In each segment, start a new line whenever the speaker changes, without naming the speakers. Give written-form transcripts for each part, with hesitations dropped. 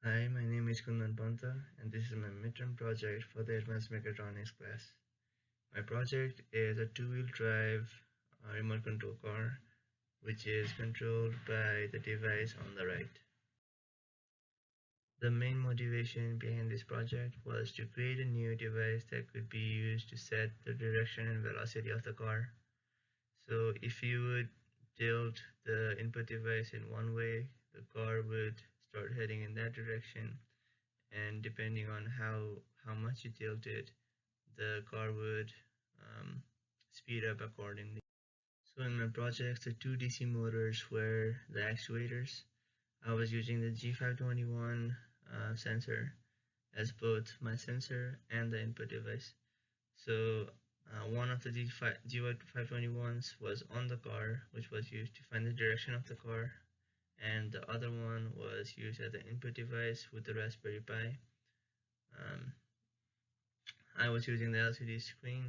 Hi, my name is Kundan Panta, and this is my midterm project for the Advanced Mechatronics class. My project is a two-wheel drive remote control car, which is controlled by the device on the right. The main motivation behind this project was to create a new device that could be used to set the direction and velocity of the car. So if you would tilt the input device in one way, the car would start heading in that direction, and depending on how much you tilt it, the car would um, speed up accordingly. So in my project, the two DC motors were the actuators. I was using the G521 sensor as both my sensor and the input device. So one of the G521s was on the car, which was used to find the direction of the car, and the other one was used as the input device with the Raspberry Pi. Um, I was using the LCD screen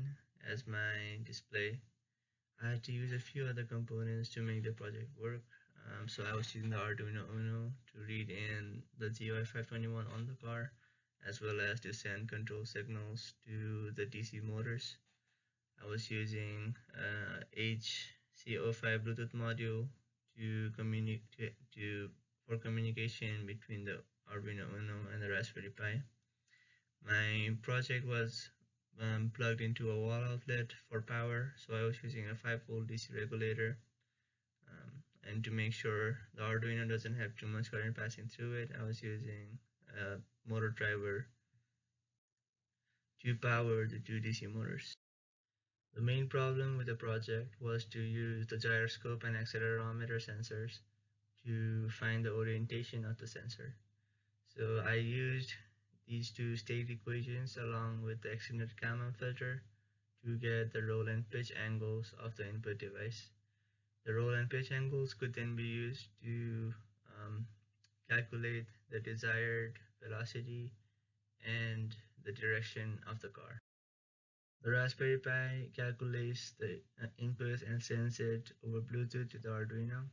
as my display. I had to use a few other components to make the project work. So I was using the Arduino Uno to read in the GY521 on the car, as well as to send control signals to the DC motors. I was using HC05 Bluetooth module to communicate for communication between the Arduino Uno and the Raspberry Pi. My project was plugged into a wall outlet for power, so I was using a 5-volt DC regulator. And to make sure the Arduino doesn't have too much current passing through it, I was using a motor driver to power the two DC motors. The main problem with the project was to use the gyroscope and accelerometer sensors to find the orientation of the sensor. So I used these two state equations along with the extended Kalman filter to get the roll and pitch angles of the input device. The roll and pitch angles could then be used to calculate the desired velocity and the direction of the car. The Raspberry Pi calculates the input and sends it over Bluetooth to the Arduino.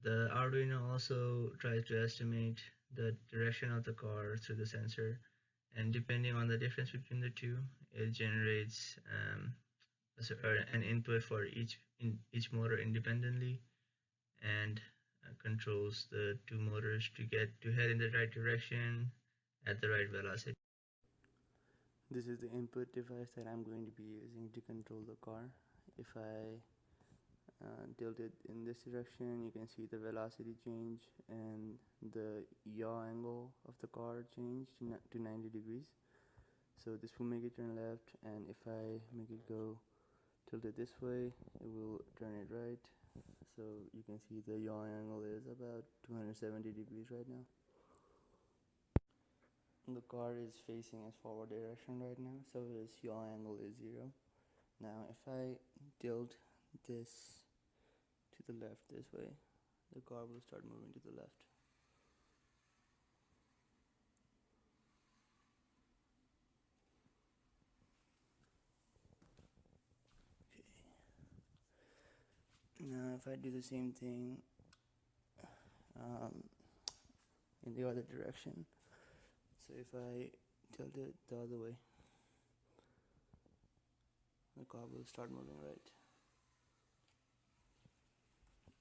The Arduino also tries to estimate the direction of the car through the sensor, and depending on the difference between the two, it generates an input for each motor independently, and controls the two motors to head in the right direction at the right velocity.
This is the input device that I'm going to be using to control the car. If I tilt it in this direction, you can see the velocity change and the yaw angle of the car change to 90 degrees. So this will make it turn left, and if I make it go tilted this way, it will turn it right. So you can see the yaw angle is about 270 degrees right now. The car is facing its forward direction right now, so its yaw angle is 0. Now if I tilt this to the left this way, the car will start moving to the left. Okay. Now if I do the same thing in the other direction, so if I tilt it the other way, the car will start moving right.